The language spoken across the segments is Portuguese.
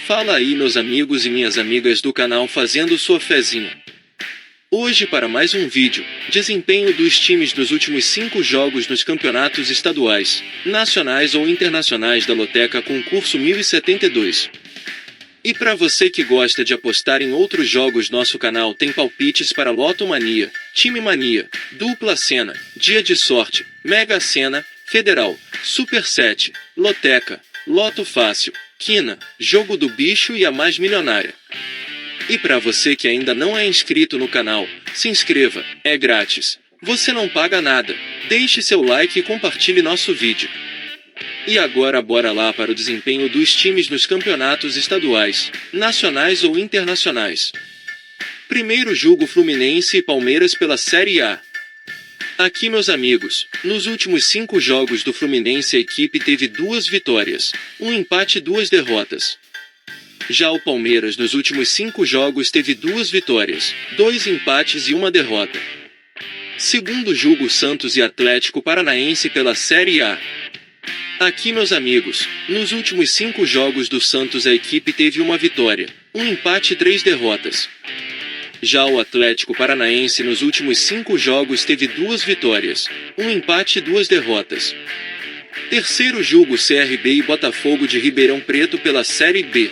Fala aí, meus amigos e minhas amigas do canal fazendo sua fezinha. Hoje para mais um vídeo, desempenho dos times nos últimos 5 jogos nos campeonatos estaduais, nacionais ou internacionais da Loteca Concurso 1072. E para você que gosta de apostar em outros jogos, nosso canal tem palpites para Lotomania, Time Mania, Dupla Sena, Dia de Sorte, Mega Sena, Federal, Super 7, Loteca, Loto Fácil, Quina, Jogo do Bicho e a Mais Milionária. E para você que ainda não é inscrito no canal, se inscreva, é grátis. Você não paga nada. Deixe seu like e compartilhe nosso vídeo. E agora bora lá para o desempenho dos times nos campeonatos estaduais, nacionais ou internacionais. Primeiro jogo, Fluminense e Palmeiras pela Série A. Aqui, meus amigos, nos últimos 5 jogos do Fluminense a equipe teve 2 vitórias, 1 empate e 2 derrotas. Já o Palmeiras nos últimos 5 jogos teve 2 vitórias, 2 empates e 1 derrota. Segundo jogo, Santos e Atlético Paranaense pela Série A. Aqui, meus amigos, nos últimos 5 jogos do Santos a equipe teve 1 vitória, 1 empate e 3 derrotas. Já o Atlético Paranaense nos últimos 5 jogos teve 2 vitórias, 1 empate e 2 derrotas. Terceiro jogo, CRB e Botafogo de Ribeirão Preto pela Série B.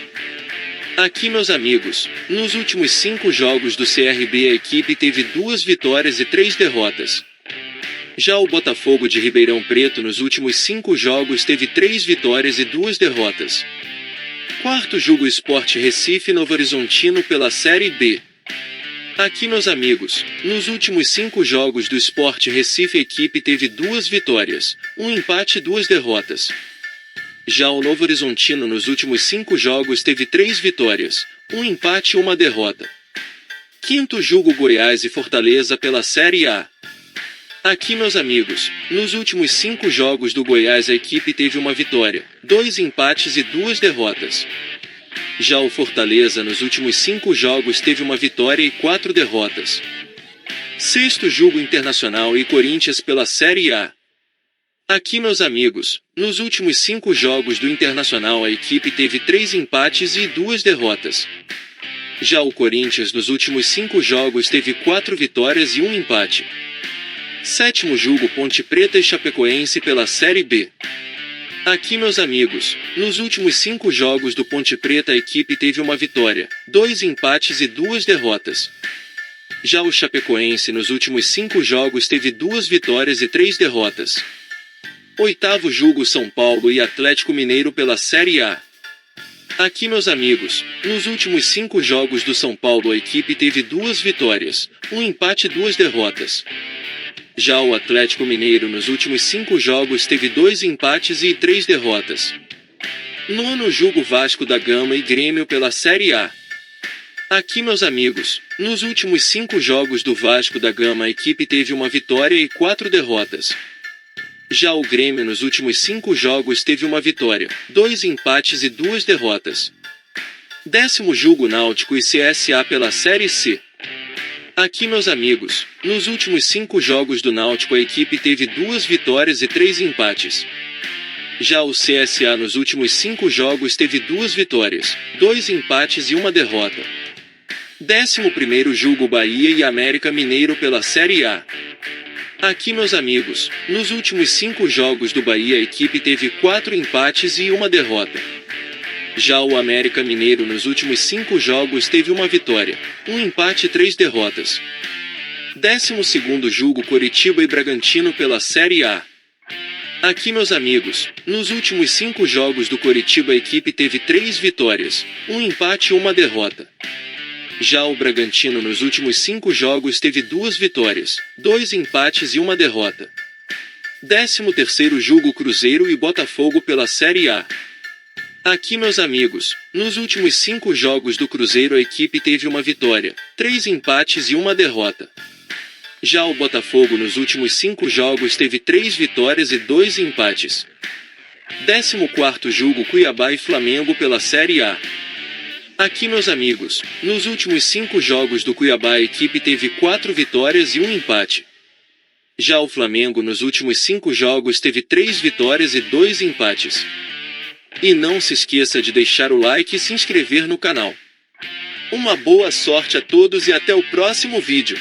Aqui, meus amigos, nos últimos 5 jogos do CRB a equipe teve 2 vitórias e 3 derrotas. Já o Botafogo de Ribeirão Preto nos últimos 5 jogos teve 3 vitórias e 2 derrotas. Quarto jogo, Sport Recife e Novo Horizontino pela Série B. Aqui, meus amigos, nos últimos 5 jogos do Sport Recife a equipe teve 2 vitórias, 1 empate e 2 derrotas. Já o Novo Horizontino nos últimos 5 jogos teve 3 vitórias, 1 empate e 1 derrota. Quinto jogo, Goiás e Fortaleza pela Série A. Aqui, meus amigos, nos últimos 5 jogos do Goiás a equipe teve 1 vitória, 2 empates e 2 derrotas. Já o Fortaleza nos últimos 5 jogos teve 1 vitória e 4 derrotas. Sexto jogo, Internacional e Corinthians pela Série A. Aqui, meus amigos, nos últimos 5 jogos do Internacional a equipe teve 3 empates e 2 derrotas. Já o Corinthians nos últimos 5 jogos teve 4 vitórias e 1 empate. Sétimo jogo, Ponte Preta e Chapecoense pela Série B. Aqui, meus amigos, nos últimos 5 jogos do Ponte Preta a equipe teve 1 vitória, 2 empates e 2 derrotas. Já o Chapecoense nos últimos 5 jogos teve 2 vitórias e 3 derrotas. Oitavo jogo, São Paulo e Atlético Mineiro pela Série A. Aqui, meus amigos, nos últimos 5 jogos do São Paulo a equipe teve 2 vitórias, 1 empate e 2 derrotas. Já o Atlético Mineiro nos últimos 5 jogos teve 2 empates e 3 derrotas. Nono jogo, Vasco da Gama e Grêmio pela Série A. Aqui, meus amigos, nos últimos 5 jogos do Vasco da Gama a equipe teve 1 vitória e 4 derrotas. Já o Grêmio nos últimos 5 jogos teve 1 vitória, 2 empates e 2 derrotas. Décimo jogo, Náutico e CSA pela Série C. Aqui, meus amigos, nos últimos 5 jogos do Náutico a equipe teve 2 vitórias e 3 empates. Já o CSA nos últimos 5 jogos teve 2 vitórias, 2 empates e 1 derrota. 11º jogo, Bahia e América Mineiro pela Série A. Aqui, meus amigos, nos últimos 5 jogos do Bahia a equipe teve 4 empates e 1 derrota. Já o América Mineiro nos últimos 5 jogos teve 1 vitória, 1 empate e 3 derrotas. 12º jogo, Coritiba e Bragantino pela Série A. Aqui, meus amigos, nos últimos 5 jogos do Coritiba a equipe teve 3 vitórias, 1 empate e 1 derrota. Já o Bragantino nos últimos 5 jogos teve 2 vitórias, 2 empates e 1 derrota. 13º jogo, Cruzeiro e Botafogo pela Série A. Aqui, meus amigos, nos últimos 5 jogos do Cruzeiro a equipe teve 1 vitória, 3 empates e 1 derrota. Já o Botafogo nos últimos 5 jogos teve 3 vitórias e 2 empates. 14º jogo, Cuiabá e Flamengo pela Série A. Aqui, meus amigos, nos últimos 5 jogos do Cuiabá a equipe teve 4 vitórias e 1 empate. Já o Flamengo nos últimos 5 jogos teve 3 vitórias e 2 empates. E não se esqueça de deixar o like e se inscrever no canal. Uma boa sorte a todos e até o próximo vídeo.